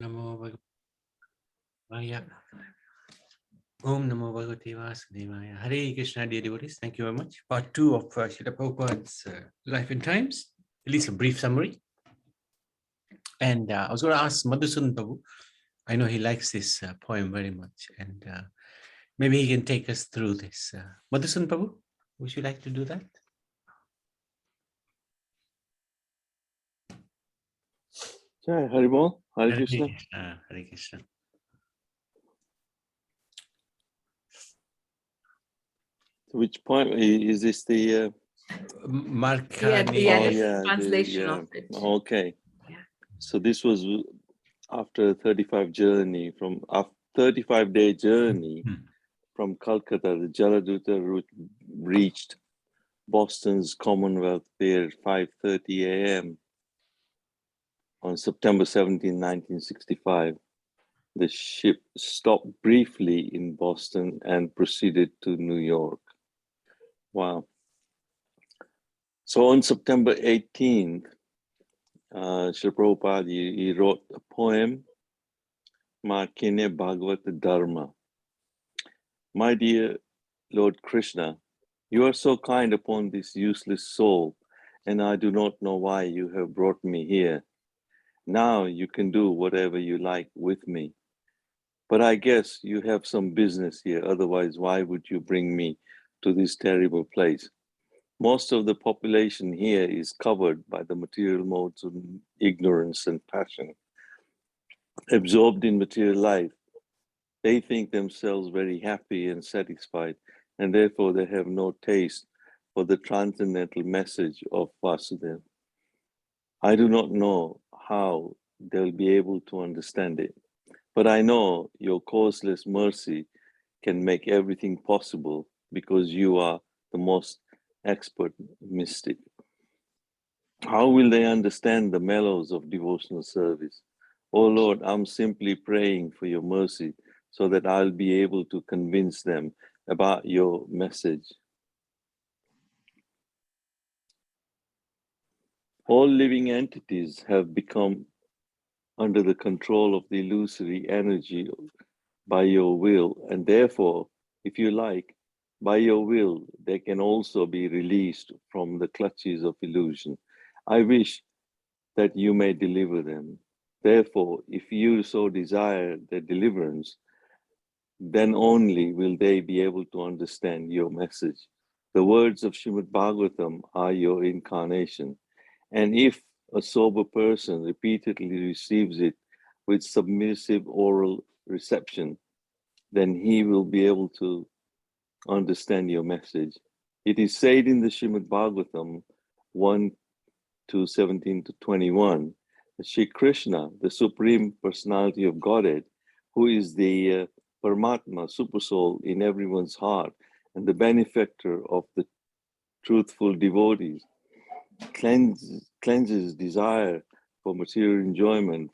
Namo Bhagavaya. Om Namo Bhagavate Vasudevaya. Hare Krishna, dear devotees. Thank you very much. Part 2 of Srila Prabhupada's Life and Times, at least a brief summary. And I was going to ask Madhusudan Prabhu. I know he likes this poem very much, and maybe he can take us through this. Madhusudan Prabhu, would you like to do that? Jai Haribol, Hare Krishna. Hare Krishna. Which point is this? The translation of it. Okay. Yeah. So this was after a 35-day journey from Calcutta. The Jaladuta reached Boston's Commonwealth Pier at 5:30 a.m. on September 17, 1965. The ship stopped briefly in Boston and proceeded to New York. Wow. So on September 18th, Srila Prabhupada, he wrote a poem, Markine Bhagavata Dharma. My dear Lord Krishna, you are so kind upon this useless soul, and I do not know why you have brought me here. Now you can do whatever you like with me. But I guess you have some business here, otherwise why would you bring me to this terrible place? Most of the population here is covered by the material modes of ignorance and passion. Absorbed in material life, they think themselves very happy and satisfied, and therefore they have no taste for the transcendental message of Vasudeva. I do not know how they'll be able to understand it, but I know your causeless mercy can make everything possible because you are the most expert mystic. How will they understand the mellows of devotional service? Oh Lord, I'm simply praying for your mercy so that I'll be able to convince them about your message. All living entities have become under the control of the illusory energy by your will, and therefore, if you like, by your will, they can also be released from the clutches of illusion. I wish that you may deliver them. Therefore, if you so desire their deliverance, then only will they be able to understand your message. The words of Srimad Bhagavatam are your incarnation. And if a sober person repeatedly receives it with submissive oral reception, then he will be able to understand your message. It is said in the Srimad Bhagavatam 1:17-21, that Shri Krishna, the Supreme Personality of Godhead, who is the Paramatma, Supersoul in everyone's heart, and the benefactor of the truthful devotees, cleanses desire for material enjoyment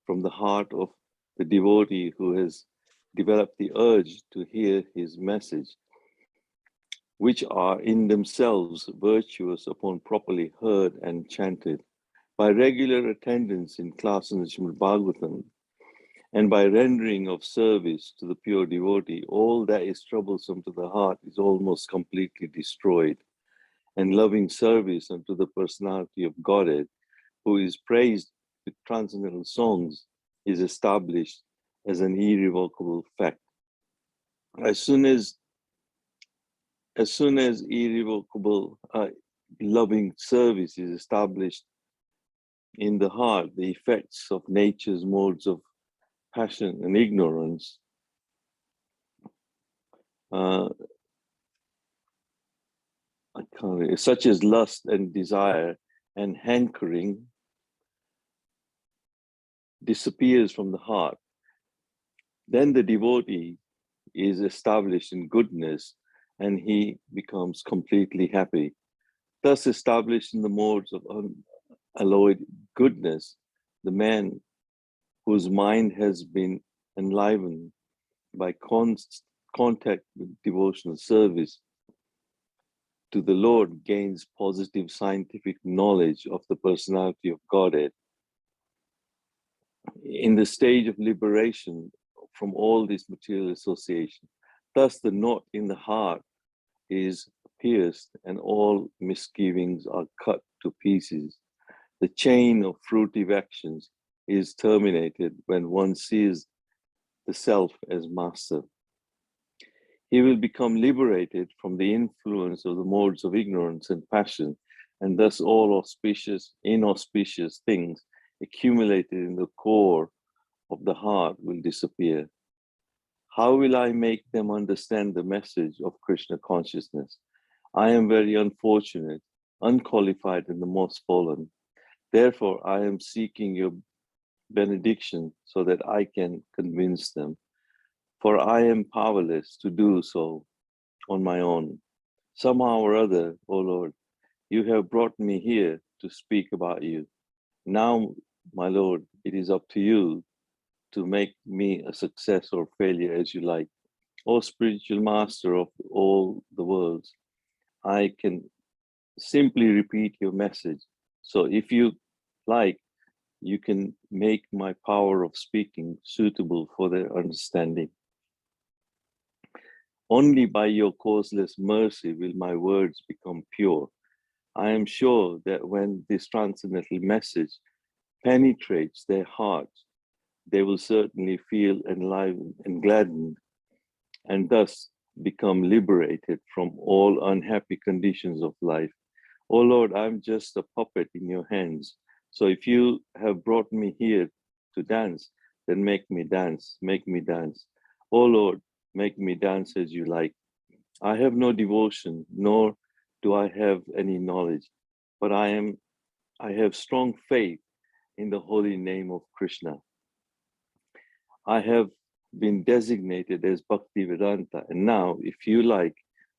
from the heart of the devotee who has developed the urge to hear his message, which are in themselves virtuous upon properly heard and chanted. By regular attendance in classes in Srimad Bhagavatam, and by rendering of service to the pure devotee, all that is troublesome to the heart is almost completely destroyed. And loving service unto the personality of Godhead, who is praised with transcendental songs, is established as an irrevocable fact. As soon as irrevocable loving service is established in the heart, the effects of nature's modes of passion and ignorance such as lust and desire and hankering disappears from the heart. Then the devotee is established in goodness and he becomes completely happy. Thus established in the modes of unalloyed goodness, the man whose mind has been enlivened by contact with devotional service to the Lord gains positive scientific knowledge of the personality of Godhead. in the stage of liberation from all this material association. Thus, the knot in the heart is pierced and all misgivings are cut to pieces. The chain of fruitive actions is terminated when one sees the self as master. He will become liberated from the influence of the modes of ignorance and passion, and thus all auspicious, inauspicious things accumulated in the core of the heart will disappear. How will I make them understand the message of Krishna consciousness? I am very unfortunate, unqualified, and the most fallen. Therefore, I am seeking your benediction so that I can convince them. For I am powerless to do so on my own. Somehow or other, O Lord, you have brought me here to speak about you. Now, my Lord, it is up to you to make me a success or failure as you like. O spiritual master of all the worlds, I can simply repeat your message. So if you like, you can make my power of speaking suitable for their understanding. Only by your causeless mercy will my words become pure. I am sure that when this transcendental message penetrates their hearts, they will certainly feel enlivened and gladdened, and thus become liberated from all unhappy conditions of life. Oh Lord, I'm just a puppet in your hands. So if you have brought me here to dance, then make me dance, make me dance. Oh Lord, make me dance as you like. I have no devotion, nor do I have any knowledge, but I have strong faith in the holy name of Krishna. I have been designated as Bhaktivedanta, and now, if you like,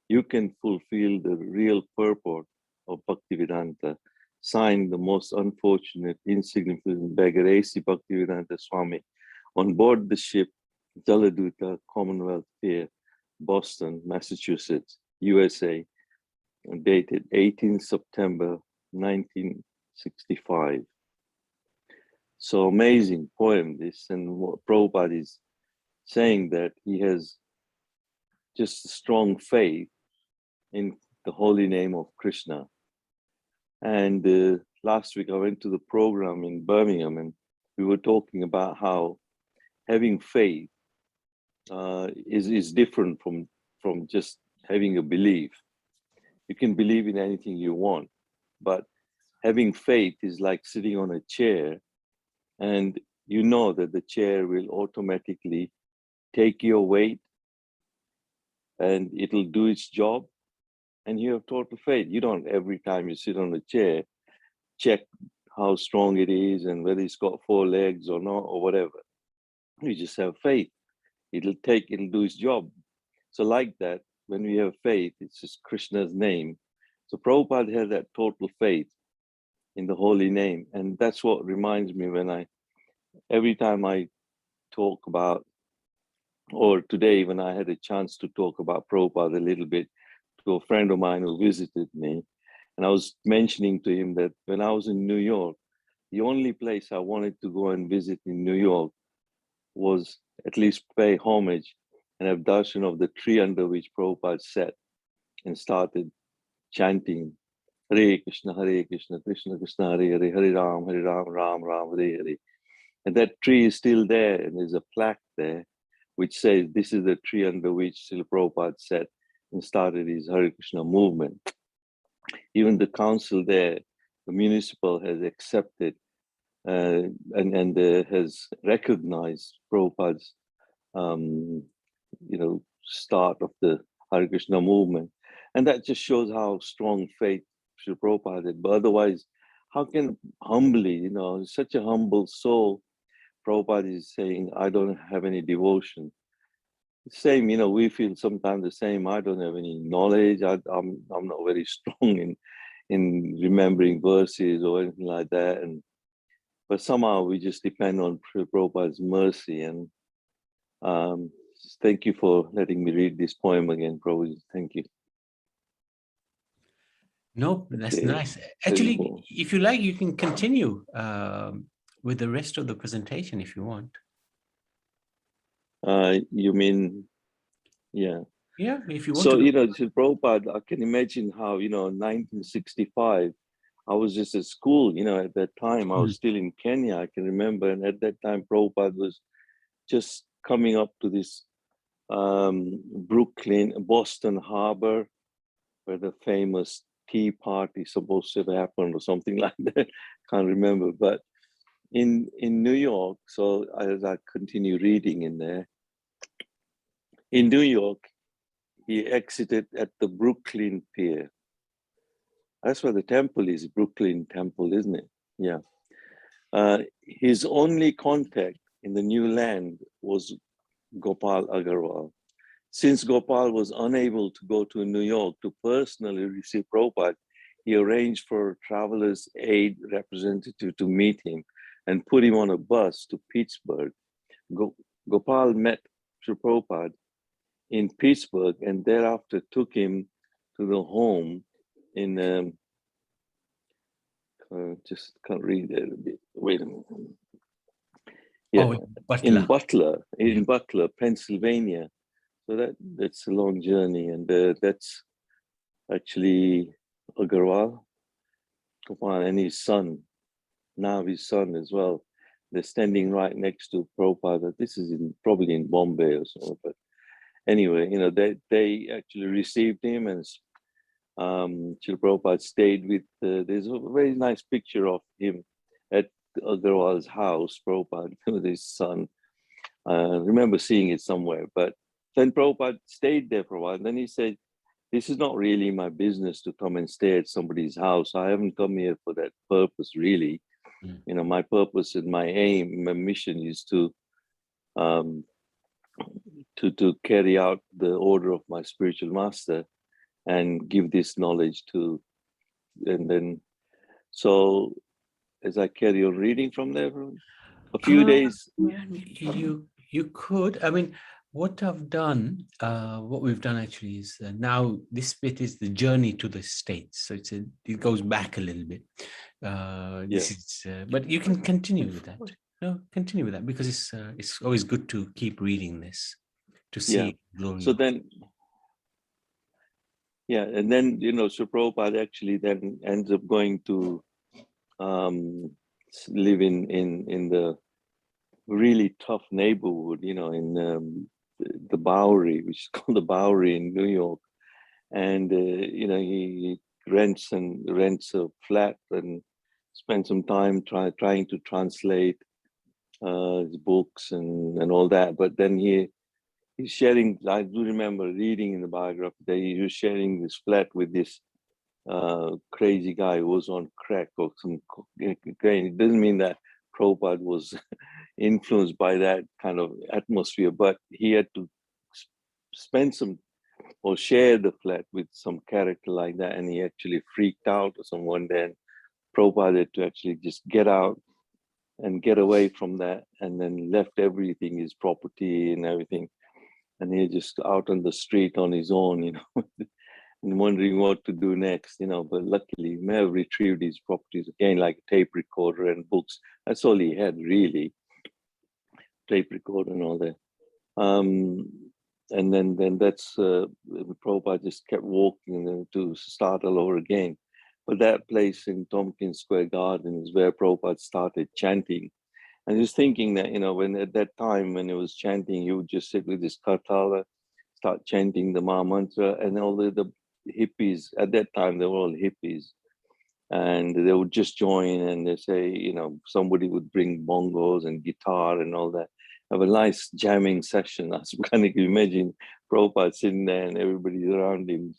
you can fulfill the real purport of Bhaktivedanta. Signed, the most unfortunate, insignificant beggar, A.C. Bhaktivedanta Swami, on board the ship Jaladuta, Commonwealth Pier, Boston, Massachusetts, USA, dated 18 September 1965. So amazing poem, this, and what Prabhupada is saying, that he has just a strong faith in the holy name of Krishna. And last week I went to the program in Birmingham, and we were talking about how having faith is different from just having a belief. You can believe in anything you want, but having faith is like sitting on a chair, and you know that the chair will automatically take your weight and it'll do its job, and you have total faith. You don't, every time you sit on a chair, check how strong it is and whether it's got 4 legs or not or whatever. You just have faith. It'll do its job. So like that, when we have faith, it's just Krishna's name. So Prabhupada had that total faith in the holy name. And that's what reminds me when every time I talk about, or today when I had a chance to talk about Prabhupada a little bit to a friend of mine who visited me, and I was mentioning to him that when I was in New York, the only place I wanted to go and visit in New York was at least pay homage and have darshan of the tree under which Prabhupada sat and started chanting Hare Krishna, Krishna Krishna, Hare Hare, Hare Ram, Ram Ram, Hare Hare. And that tree is still there, and there's a plaque there which says this is the tree under which Srila Prabhupada sat and started his Hare Krishna movement. Even the council there, the municipal, has accepted and has recognized Prabhupada's start of the Hare Krishna movement. And that just shows how strong faith Srila Prabhupada had. But otherwise, how can humbly, such a humble soul, Prabhupada is saying, I don't have any devotion. Same, we feel sometimes the same. I don't have any knowledge. I'm not very strong in remembering verses or anything like that. But somehow we just depend on Prabhupada's mercy. And thank you for letting me read this poem again, Prabhupada. Thank you. No, that's nice. Actually, if you like, you can continue with the rest of the presentation if you want. You mean, yeah. Yeah, if you want So, to. you know, Srila Prabhupada, I can imagine how, you know, in 1965, I was just at school, you know, at that time, I was still in Kenya, I can remember. And at that time, Prabhupada was just coming up to this Boston Harbor, where the famous tea party supposed to have happened or something like that. Can't remember. But in New York, so as I continue reading in there, in New York, he exited at the Brooklyn Pier. That's where the temple is, Brooklyn Temple, isn't it? Yeah. His only contact in the new land was Gopal Agarwal. Since Gopal was unable to go to New York to personally receive Prabhupada, he arranged for a traveler's aid representative to meet him and put him on a bus to Pittsburgh. Gopal met Sri Prabhupada in Pittsburgh and thereafter took him to the home in, just can't read it a bit. Wait a minute. Yeah, in Butler, Pennsylvania. So that's a long journey, and that's actually Agarwal, Gopal, and his son, now his son as well. They're standing right next to Prabhupada. This is probably in Bombay or so, but anyway, you know, they actually received him, and Srila Prabhupada stayed with. There's a very nice picture of him at Agarwal's house, Prabhupada with his son. I remember seeing it somewhere, but then Prabhupada stayed there for a while. And then he said, this is not really my business to come and stay at somebody's house. I haven't come here for that purpose, really. You know, my purpose and my aim, my mission is to carry out the order of my spiritual master and give this knowledge to, and then, so as I carry on reading from there, a few days. You could, I mean, what I've done, what we've done actually is now this bit is the journey to the States. So it goes back a little bit. This is, but you can continue with that. No, continue with that, because it's always good to keep reading this to see glory. So then, and then, you know, so Prabhupada actually then ends up going to live in the really tough neighborhood, you know, in the Bowery, which is called the Bowery in New York. And, you know, he rents a flat and spends some time trying to translate his books and all that. But then he's sharing, I do remember reading in the biography that he was sharing this flat with this crazy guy who was on crack or some cocaine. It doesn't mean that Prabhupada was influenced by that kind of atmosphere, but he had to spend some or share the flat with some character like that, and he actually freaked out or someone. Then Prabhupada had to actually just get out and get away from that, and then left everything, his property and everything, and he just out on the street on his own, you know, and wondering what to do next, you know. But luckily, he may have retrieved his properties again, like a tape recorder and books. That's all he had, really, tape recorder and all that. And then that's Prabhupada just kept walking to start all over again. But that place in Tompkins Square Garden is where Prabhupada started chanting. And he was thinking that, you know, when at that time when he was chanting, he would just sit with his kartala, start chanting the Maha Mantra, and all the hippies, at that time, they were all hippies. And they would just join and they say, you know, somebody would bring bongos and guitar and all that. Have a nice jamming session. I kind of imagine Prabhupada sitting there and everybody's around him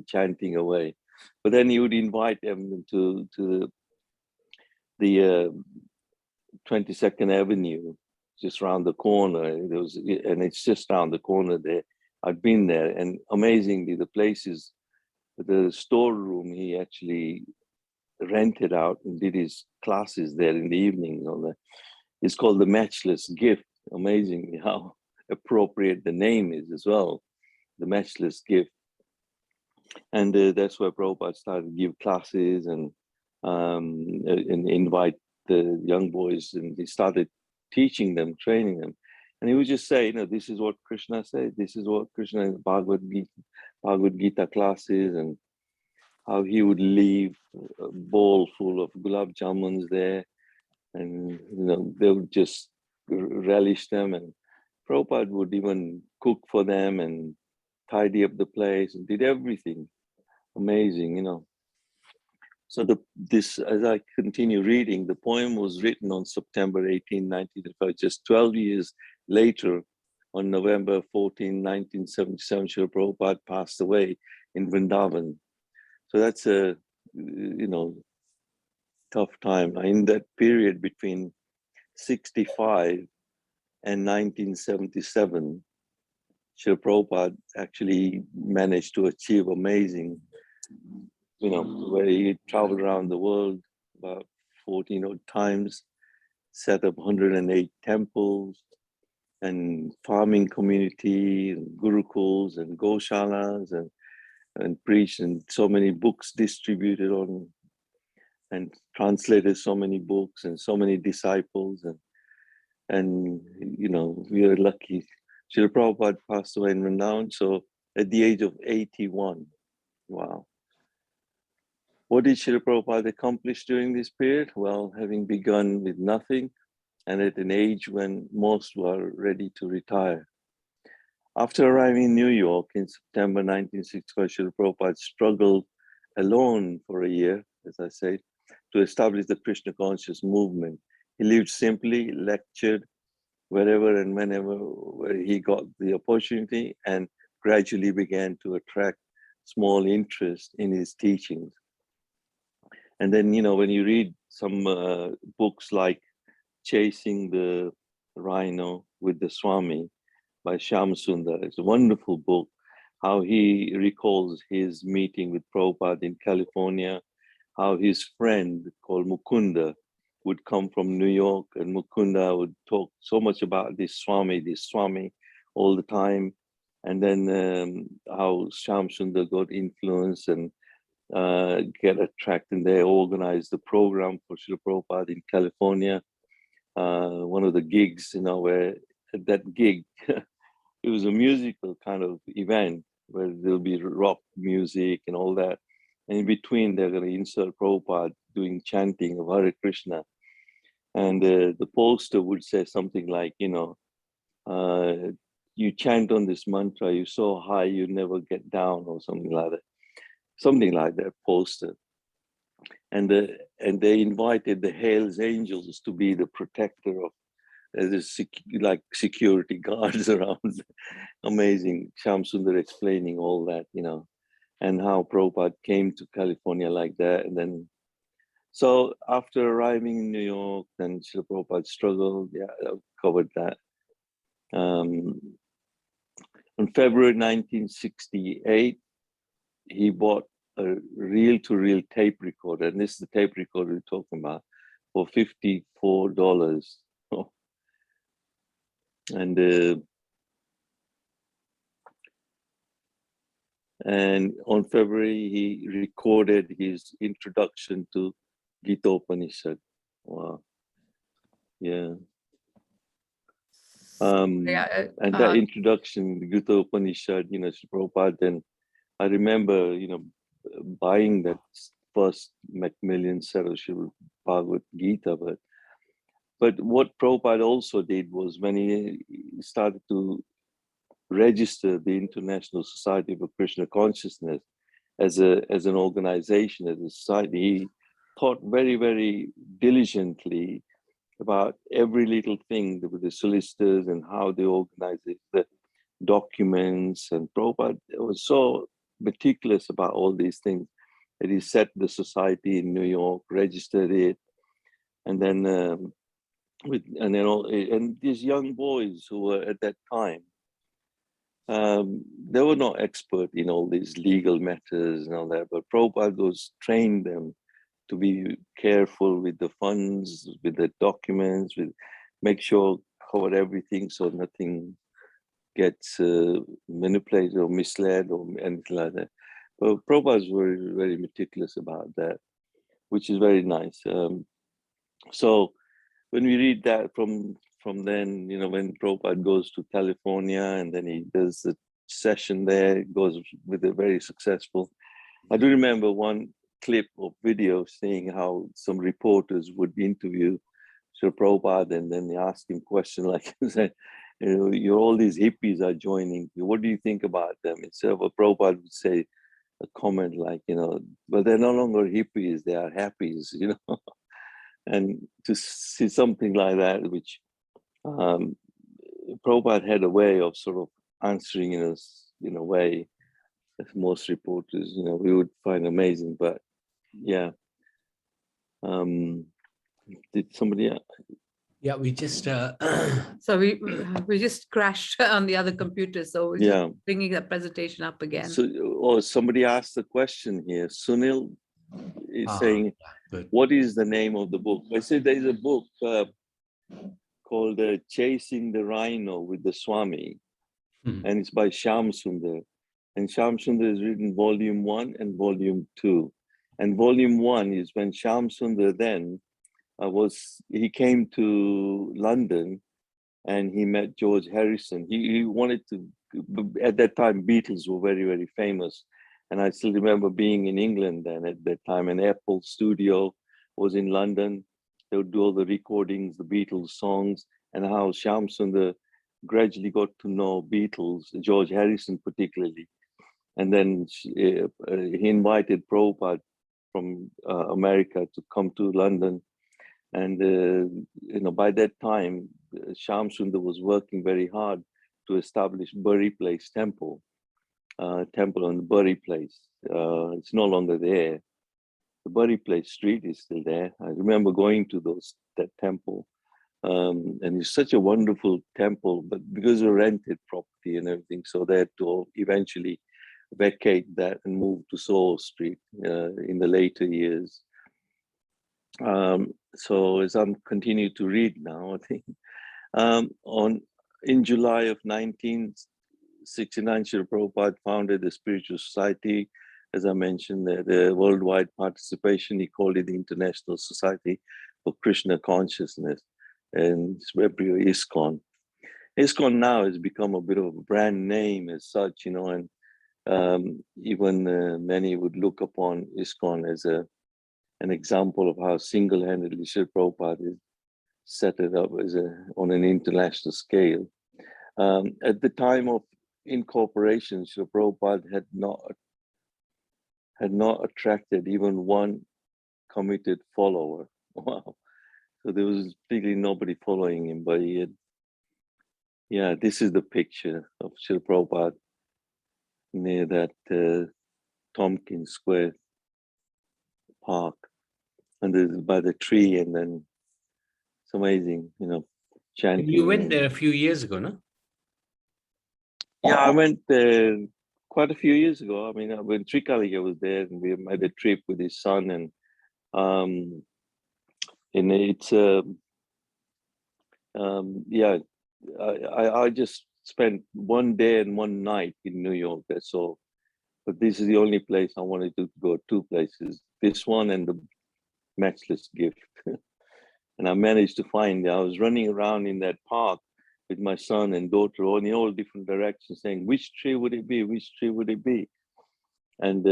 chanting away. But then he would invite them to the 22nd Avenue, just around the corner. And it's just around the corner there. I've been there, and amazingly, the place is, the storeroom he actually rented out and did his classes there in the evening. It's called the Matchless Gift. Amazingly how appropriate the name is as well, the Matchless Gift. And that's where Prabhupada started to give classes and invite the young boys, and he started teaching them, training them. And he would just say, this is what Krishna said, this is what Krishna in Bhagavad Gita classes, and how he would leave a bowl full of gulab jamuns there, and they would just relish them, and Prabhupada would even cook for them and tidy up the place and did everything. Amazing, So as I continue reading, the poem was written on September 18, 1935, just 12 years later, on November 14, 1977, Srila Prabhupada passed away in Vrindavan. So that's a, tough time. In that period between 65 and 1977, Srila Prabhupada actually managed to achieve amazing, where he traveled around the world about 14 odd times, set up 108 temples and farming community and gurukuls and goshalas, and preached, and so many books distributed on, and translated so many books and so many disciples, and we are lucky. Srila Prabhupada passed away in Vrindavan, so at the age of 81. Wow. What did Srila Prabhupada accomplish during this period? Well, having begun with nothing, and at an age when most were ready to retire. After arriving in New York in September 1965, Srila Prabhupada struggled alone for a year, as I said, to establish the Krishna conscious movement. He lived simply, lectured wherever and whenever where he got the opportunity, and gradually began to attract small interest in his teachings. And then, when you read some books like Chasing the Rhino with the Swami by Shyam Sundar, it's a wonderful book, how he recalls his meeting with Prabhupada in California, how his friend called Mukunda would come from New York, and Mukunda would talk so much about this Swami all the time. And then how Shyam Sundar got influence and get attracted, and they organized the program for Srila Prabhupada in California. One of the gigs, where at that gig, it was a musical kind of event where there'll be rock music and all that. And in between, they're going to insert Prabhupada doing chanting of Hare Krishna. And the poster would say something like, you chant on this mantra, you're so high, you never get down, or something like that. Something like that poster. And they invited the Hells Angels to be the protector of, like security guards around. Amazing. Shyam Sundar explaining all that, and how Prabhupada came to California like that. And then, so after arriving in New York, then Srila Prabhupada struggled. Yeah, I've covered that. On February 1968, he bought a reel-to-reel tape recorder, and this is the tape recorder we're talking about, for $54. And on February, he recorded his introduction to Gita Upanishad. Wow. Yeah. And that introduction, the Gita Upanishad, Prabhupada, then I remember, buying that first Macmillan set of Srimad Bhagavad Gita. But what Prabhupada also did was, when he started to register the International Society for Krishna Consciousness as an organization, as a society, he thought very, very diligently about every little thing with the solicitors and how they organize it, the documents. And Prabhupada was so meticulous about all these things that he set the society in New York, registered it, and then and these young boys who were at that time, they were not expert in all these legal matters and all that, but Prabhupada trained them to be careful with the funds, with the documents, make sure cover everything so nothing gets manipulated or misled or anything like that. But Prabhupada was very, very meticulous about that, which is very nice. So when we read that from then, when Prabhupada goes to California and then he does the session there, it goes with a very successful. I do remember one clip of video saying how some reporters would interview Srila Prabhupada and then they ask him questions like, all these hippies are joining you. What do you think about them? Instead of Prabhupada would say a comment like, well, they're no longer hippies, they are happies, And to see something like that, which Prabhupada had a way of sort of answering in a way that most reporters, we would find amazing. But yeah, did somebody? Yeah, we just. So we just crashed on the other computer. So we're just bringing that presentation up again. So, somebody asked the question here. Sunil is saying, what is the name of the book? I said there's a book called Chasing the Rhino with the Swami, and it's by Shyam Sundar. And Shyam Sundar has written volume 1 and volume 2. And volume 1 is when Shyam Sundar then he came to London and he met George Harrison. He wanted to, at that time, Beatles were very, very famous. And I still remember being in England then at that time, and Apple Studio was in London. They would do all the recordings, the Beatles songs, and how Shyam Sundar gradually got to know Beatles, George Harrison particularly. And then he invited Prabhupada from America to come to London. And, by that time, Shyam Sundar was working very hard to establish Bury Place Temple. Temple on the Bury Place. It's no longer there. The Bury Place Street is still there. I remember going to that temple. And it's such a wonderful temple, but because of rented property and everything, so they had to eventually vacate that and move to Soho Street in the later years. So as I'm continuing to read now, I think in July of 1969, Srila Prabhupada founded the Spiritual Society. As I mentioned, the worldwide participation, he called it the International Society for Krishna Consciousness, and it's ISKCON. ISKCON now has become a bit of a brand name as such, and even many would look upon ISKCON as an example of how single-handedly Srila Prabhupada set it up on an international scale. At the time of incorporation, Srila Prabhupada had not attracted even one committed follower. Wow. So there was really nobody following him, but he had, this is the picture of Srila Prabhupada near that Tompkins Square Park, and by the tree, and then it's amazing, chanting. You went there a few years ago, no? Yeah, I went there quite a few years ago. I mean, when Trikaliya was there, and we made a trip with his son, and it's I just spent one day and one night in New York. That's all. But this is the only place I wanted to go. Two places: this one and the Matchless Gift. And I managed to find it. I was running around in that park with my son and daughter, all in all different directions, saying, which tree would it be? Which tree would it be? And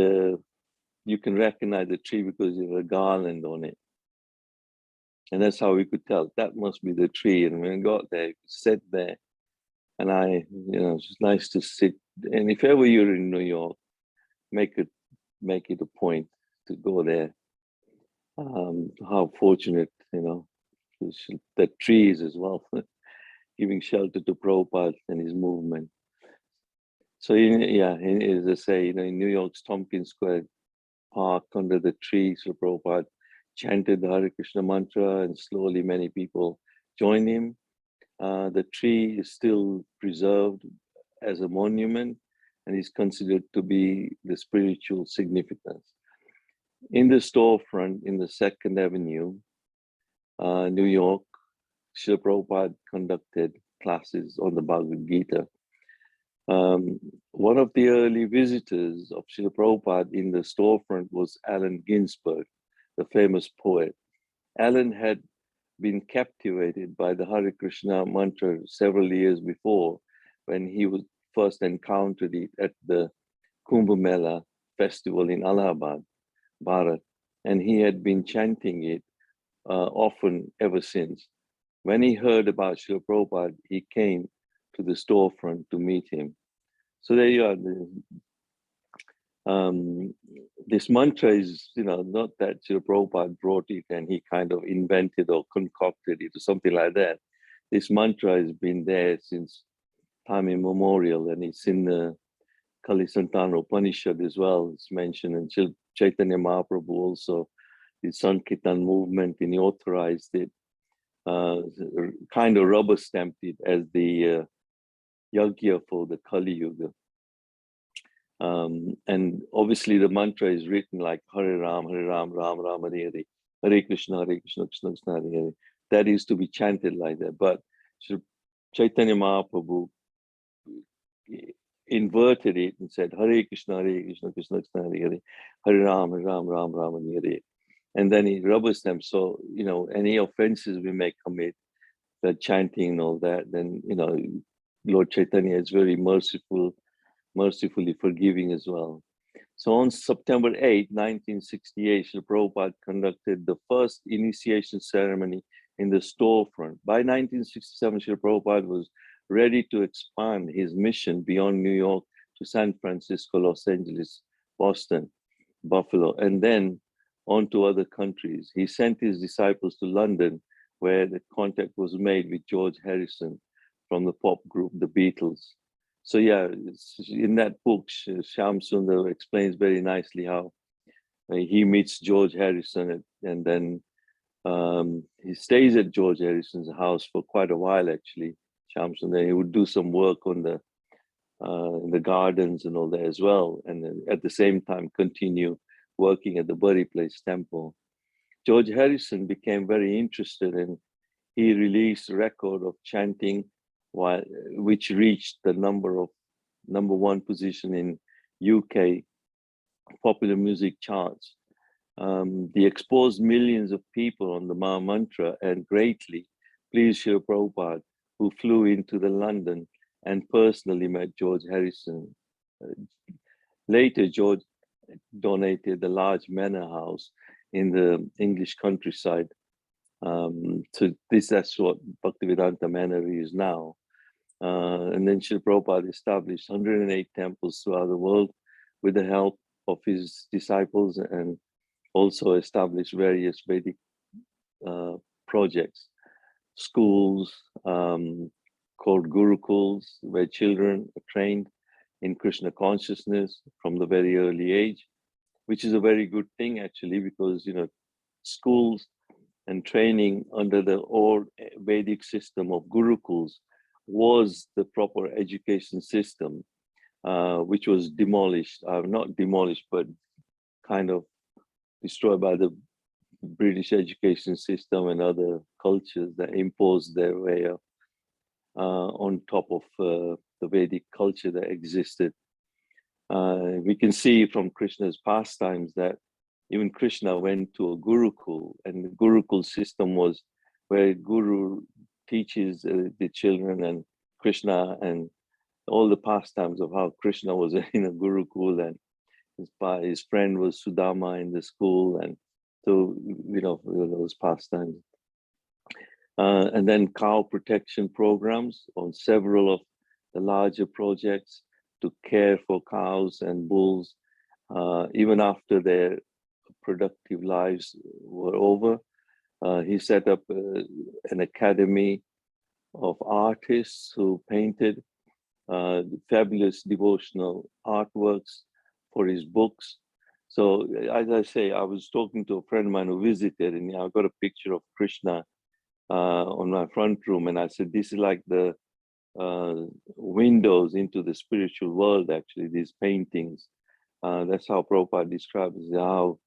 you can recognize the tree because there's a garland on it. And that's how we could tell that must be the tree. And when I got there, sat there, and it's just nice to sit. And if ever you're in New York, make it a point to go there. How fortunate, the trees as well, giving shelter to Prabhupada and his movement. So as I say, in New York's Tompkins Square Park, under the trees, so Prabhupada chanted the Hare Krishna mantra, and slowly many people joined him. The tree is still preserved as a monument and is considered to be the spiritual significance. In the storefront in the 2nd Avenue, New York, Srila Prabhupada conducted classes on the Bhagavad Gita. One of the early visitors of Srila Prabhupada in the storefront was Allen Ginsberg, the famous poet. Allen had been captivated by the Hare Krishna mantra several years before, when he was first encountered it at the Kumbh Mela festival in Allahabad, Bharat, and he had been chanting it often ever since. When he heard about Srila Prabhupada, he came to the storefront to meet him. So there you are. This mantra is, not that Srila Prabhupada wrote it and he kind of invented or concocted it or something like that. This mantra has been there since time immemorial, and it's in the Kali Santana Upanishad as well. It's mentioned, and Chaitanya Mahaprabhu also, the Sankirtan movement, and he authorized it, kind of rubber stamped it as the yagya for the Kali Yuga. And obviously the mantra is written like Hare Ram, Ram Ram, Hare Hare, Hare Krishna, Krishna Krishna, Hare Hare. That is to be chanted like that. But Chaitanya Mahaprabhu inverted it and said Hare Krishna, Krishna Krishna, Hare Hare, Hare Ram, Ram Ram, Hare Hare. And then he rubber stamps. So, any offenses we may commit, the chanting and all that, then, Lord Chaitanya is very mercifully forgiving as well. So on September 8, 1968, Srila Prabhupada conducted the first initiation ceremony in the storefront. By 1967, Srila Prabhupada was ready to expand his mission beyond New York to San Francisco, Los Angeles, Boston, Buffalo, and then on to other countries. He sent his disciples to London, where the contact was made with George Harrison from the pop group, the Beatles. So yeah, in that book, Shyam Sundar explains very nicely how he meets George Harrison, and then he stays at George Harrison's house for quite a while, actually. Shyam Sundar, he would do some work on in the gardens and all that as well, and then at the same time continue working at the Bury Place Temple. George Harrison became very interested, and he released a record of chanting, which reached the number one position in UK popular music charts. He exposed millions of people on the Maha Mantra and greatly pleased Srila Prabhupada, who flew into the London and personally met George Harrison. Later, George donated a large manor house in the English countryside. So that's what Bhaktivedanta Manor is now. And then Srila Prabhupada established 108 temples throughout the world with the help of his disciples, and also established various Vedic projects, schools called Gurukuls, where children are trained in Krishna consciousness from the very early age, which is a very good thing actually, because schools and training under the old Vedic system of Gurukuls was the proper education system, which was demolished, not demolished, but kind of destroyed by the British education system and other cultures that imposed their way of, on top of the Vedic culture that existed. We can see from Krishna's pastimes that even Krishna went to a Gurukul, and the Gurukul system was where Guru teaches the children and Krishna and all the pastimes of how Krishna was in a Gurukul, and his friend was Sudama in the school, and so those pastimes. And then cow protection programs on several of the larger projects to care for cows and bulls, even after their productive lives were over. He set up an academy of artists who painted fabulous devotional artworks for his books. So as I say, I was talking to a friend of mine who visited, and I got a picture of Krishna on my front room, and I said, this is like the windows into the spiritual world, actually, these paintings. That's how Prabhupada describes how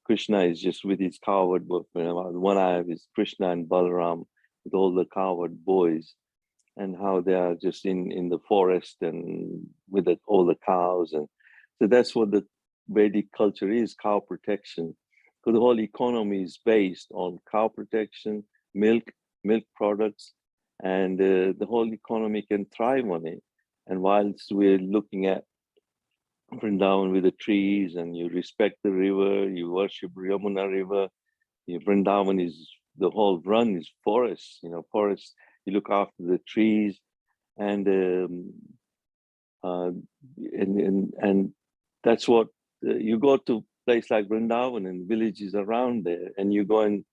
Krishna is just with his coward, one eye is Krishna and Balaram with all the coward boys, and how they are just in the forest and with all the cows. And so that's what the Vedic culture is, cow protection. Because the whole economy is based on cow protection milk products, and the whole economy can thrive on it. And whilst we're looking at Vrindavan with the trees, and you respect the river, you worship Yamuna River, Vrindavan is, the whole run is forests, forests. You look after the trees, and that's what you go to place like Vrindavan and villages around there, and you go and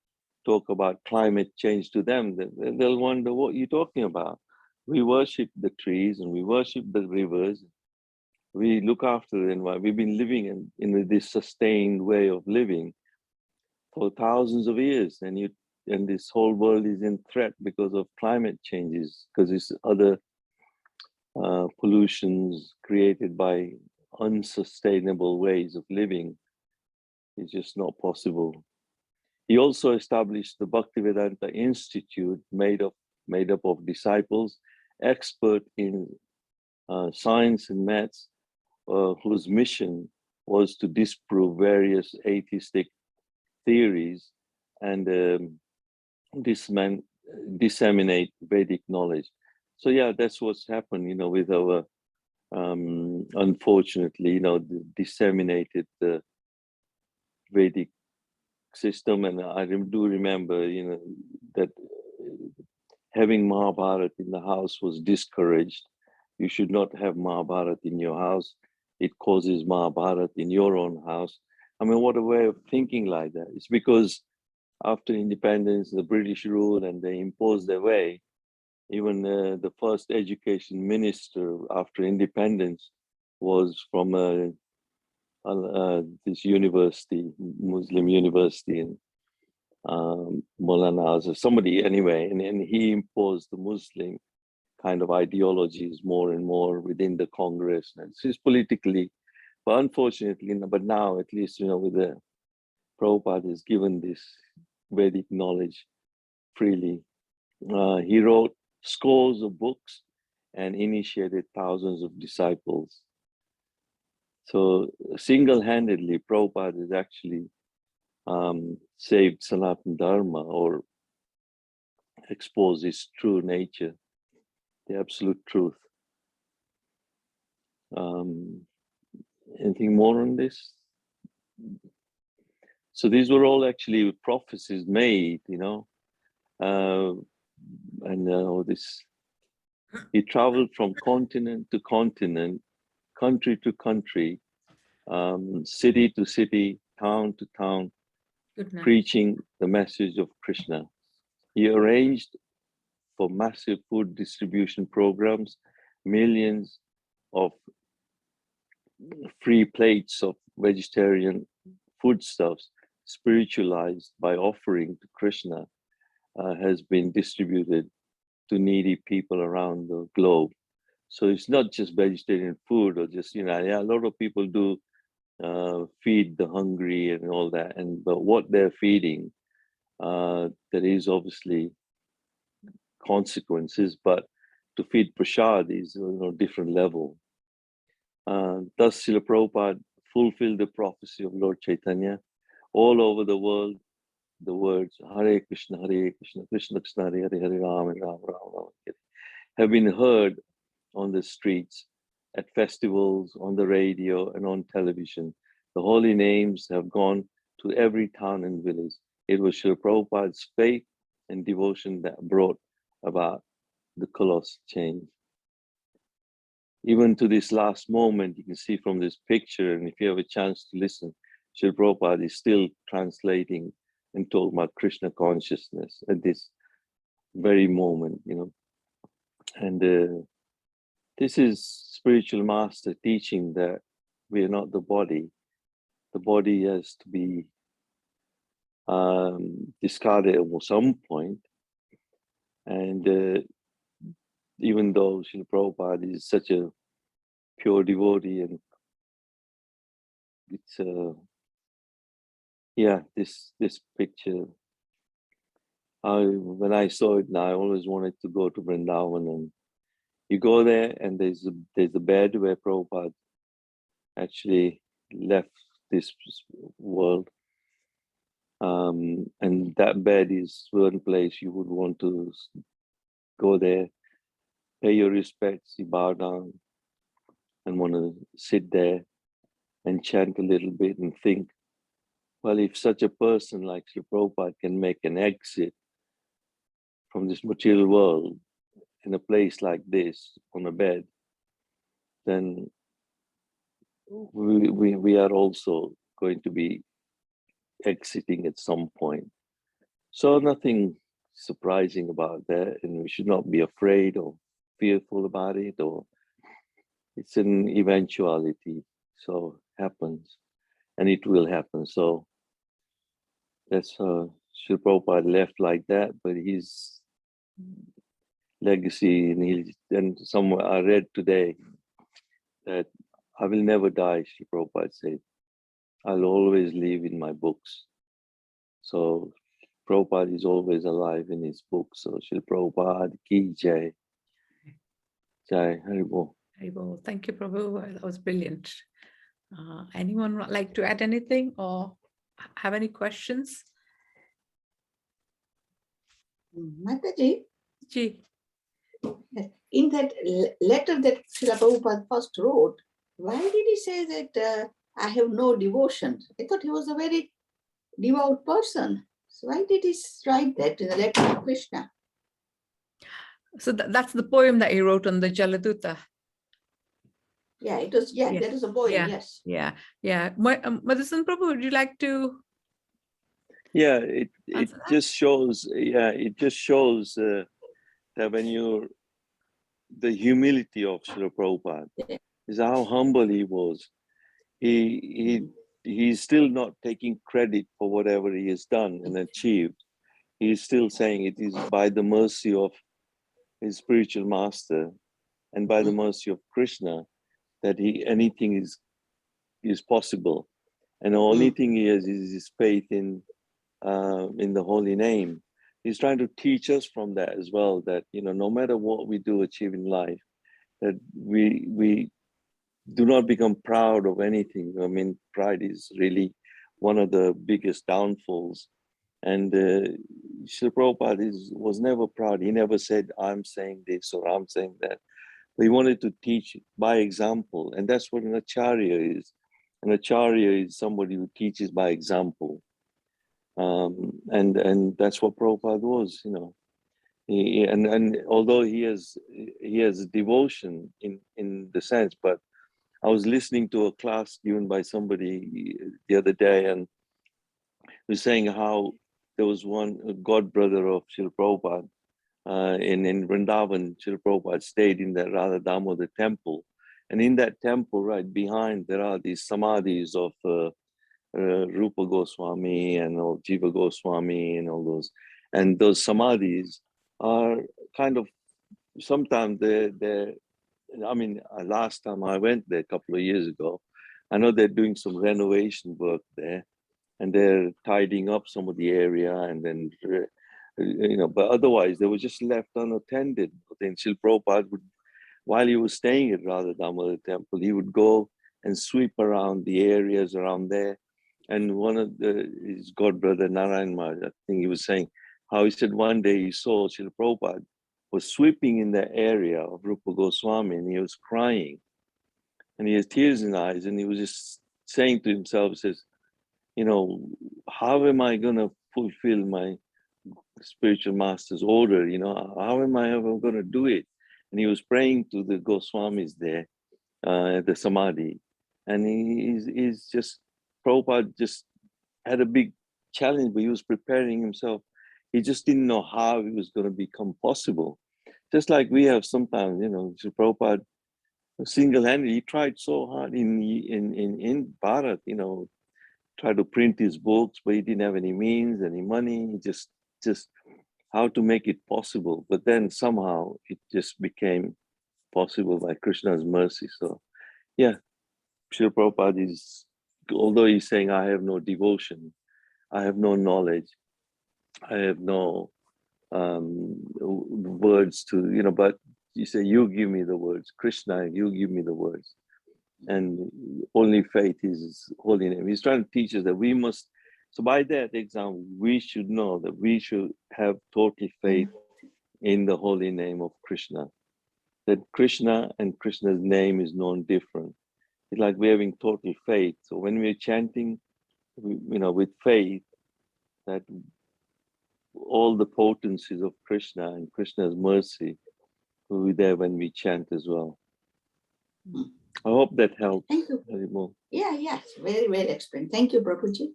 talk about climate change to them, they'll wonder what you're talking about. We worship the trees and we worship the rivers. We look after the environment. We've been living in this sustained way of living for thousands of years, and this whole world is in threat because of climate changes, because it's other pollutions created by unsustainable ways of living. It's just not possible. He also established the Bhaktivedanta Institute, made up of disciples, expert in science and maths, whose mission was to disprove various atheistic theories and disseminate Vedic knowledge. So yeah, that's what's happened, with our, unfortunately, disseminated the Vedic system. And I do remember, that having Mahabharata in the house was discouraged. You should not have Mahabharata in your house. It causes Mahabharata in your own house. I mean, what a way of thinking like that. It's because after independence, the British ruled and they imposed their way. Even the first education minister after independence was from this university, Muslim university in Maulana, or somebody anyway, and he imposed the Muslim kind of ideologies more and more within the Congress. And it's politically, but unfortunately, but now at least, with the Prabhupada is given this Vedic knowledge freely. He wrote scores of books and initiated thousands of disciples. So single-handedly, Prabhupada has actually saved Sanatana Dharma, or exposed its true nature, the absolute truth. Anything more on this? So these were all actually prophecies made, this. He traveled from continent to continent, country to country, city to city, town to town, preaching the message of Krishna. He arranged for massive food distribution programs, millions of free plates of vegetarian foodstuffs spiritualized by offering to Krishna has been distributed to needy people around the globe. So it's not just vegetarian food, or just, a lot of people do feed the hungry and all that, but what they're feeding, there is obviously consequences, but to feed prasad is a different level. Thus, Srila Prabhupada fulfilled the prophecy of Lord Chaitanya. All over the world, the words Hare Krishna, Krishna Krishna, Hare Hare, Ram and Ram, Ram Hare have been heard on the streets, at festivals, on the radio, and on television. The holy names have gone to every town and village. It was Srila Prabhupada's faith and devotion that brought about the colossal change. Even to this last moment, you can see from this picture, and if you have a chance to listen, Srila Prabhupada is still translating and talking about Krishna consciousness at this very moment, And this is spiritual master teaching that we are not the body. The body has to be discarded at some point. And even though Srila Prabhupada is such a pure devotee, and it's this picture, when I saw it, I always wanted to go to Vrindavan, and you go there and there's a bed where Prabhupada actually left this world, And that bed is one place you would want to go there, pay your respects, you bow down and want to sit there and chant a little bit and think, well, if such a person like Srila Prabhupada can make an exit from this material world in a place like this, on a bed, then we are also going to be exiting at some point. So nothing surprising about that, and we should not be afraid or fearful about it, or it's an eventuality. So happens, and it will happen. So that's Srila Prabhupada left like that, but his legacy, and somewhere I read today that I will never die, Srila Prabhupada said. I'll always live in my books. So Prabhupada is always alive in his books. So Srila Prabhupada ki jai. Jai, Haribol. Haribol. Thank you, Prabhu. That was brilliant. Anyone would like to add anything or have any questions? Mataji, Ji. in that letter that Srila Prabhupada first wrote, why did he say that I have no devotion? I thought he was a very devout person. So why did he write that in the letter to Krishna? So that's the poem that he wrote on the Jaladuta. Yeah, it was, Yeah. that is a poem, Yeah. yes. Yeah. Madhusan Prabhu, would you like to? Yeah, it just shows, that when you're, the humility of Srila Prabhupada is how humble he was. He's still not taking credit for whatever he has done and achieved. He's still saying it is by the mercy of his spiritual master and by the mercy of Krishna that anything is possible. And the only thing he has is his faith in the holy name. He's trying to teach us from that as well, that no matter what we do achieve in life, that we do not become proud of anything. I mean, pride is really one of the biggest downfalls. And Srila Prabhupada was never proud. He never said, I'm saying this or I'm saying that. But he wanted to teach by example. And that's what an acharya is. An acharya is somebody who teaches by example. And that's what Prabhupada was, and although he has devotion in the sense, but I was listening to a class given by somebody the other day, and he was saying how there was one god brother of Srila Prabhupada in Vrindavan. Srila Prabhupada stayed in the Radha Damodar temple, and in that temple right behind there are these samadhis of Rupa Goswami and Jiva Goswami and all those. And those samadhis are kind of, sometimes last time I went there a couple of years ago, I know they're doing some renovation work there and they're tidying up some of the area, and then, but otherwise they were just left unattended. But then Srila Prabhupada would, while he was staying at Radha Damodar temple, he would go and sweep around the areas around there. And one of his god brother Narayan Maharaj, I think he was saying how he said one day he saw Srila Prabhupada was sweeping in the area of Rupa Goswami and he was crying and he has tears in his eyes, and he was just saying to himself, he says, how am I going to fulfill my spiritual master's order? How am I ever going to do it? And he was praying to the Goswamis there at the Samadhi, and he's just, Prabhupada just had a big challenge, but he was preparing himself. He just didn't know how it was going to become possible. Just like we have sometimes, Prabhupada single-handedly, he tried so hard in Bharat, tried to print his books, but he didn't have any means, any money. He just how to make it possible. But then somehow it just became possible by Krishna's mercy. So yeah, Srila Prabhupada is, although he's saying, I have no devotion, I have no knowledge, I have no words to, but you say, you give me the words, Krishna, you give me the words. And only faith is holy name. He's trying to teach us that we must So by that example, we should know that we should have total faith in the holy name of Krishna. That Krishna and Krishna's name is known different. It's like we're having total faith. So when we're chanting, with faith, that all the potencies of Krishna and Krishna's mercy will be there when we chant as well. I hope that helps. Thank you. Haribol. Yeah, yes, very well explained. Thank you, Prabhuji.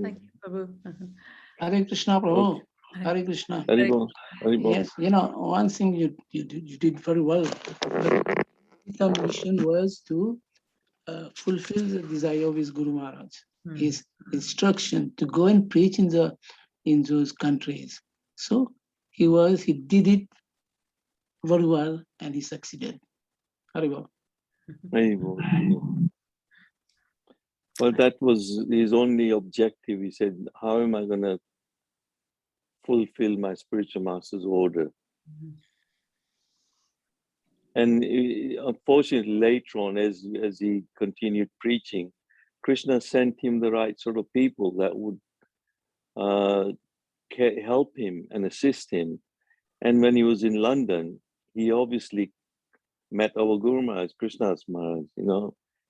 Thank you, Prabhu. Hare Krishna, Prabhu. Okay. Hare Krishna. Haribol. Haribol. Yes, one thing you did very well. The mission was to fulfill the desire of his Guru Maharaj, his instruction to go and preach in those countries. So he did it very well and he succeeded. Haribol. Haribol. Well, that was his only objective. He said, how am I going to fulfill my spiritual master's order? And unfortunately, later on, as he continued preaching, Krishna sent him the right sort of people that would help him and assist him. And when he was in London, he obviously met our Guru Maharaj, Krishna's Maharaj,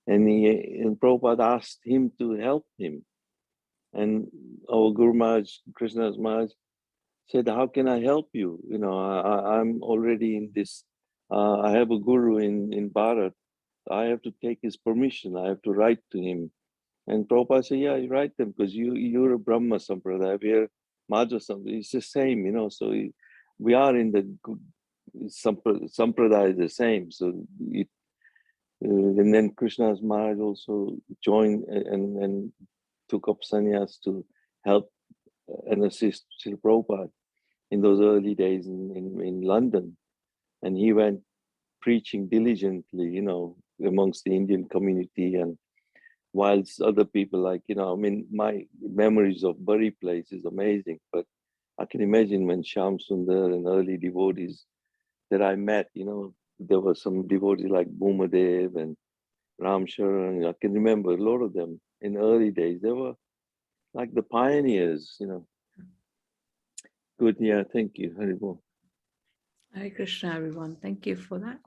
and Prabhupada asked him to help him. And our Guru Maharaj, Krishna's Maharaj, said, how can I help you? I'm already in this, I have a guru in Bharat. I have to take his permission. I have to write to him. And Prabhupada said, yeah, you write them because you're a Brahma Sampradaya, we're Madhva Sampradaya. It's the same, so we are in the Sampradaya is the same. So and then Krishna's Maharaj also joined and took up sannyas to help and assist Srila Prabhupada in those early days in London. And he went preaching diligently, amongst the Indian community, and whilst other people my memories of Bari place is amazing, but I can imagine when Shyam Sundar and early devotees that I met, there were some devotees like Bhumadev and Ram Sharan. I can remember a lot of them in early days. They were like the pioneers, Good, yeah, thank you, Haribol. Hare Krishna, everyone. Thank you for that.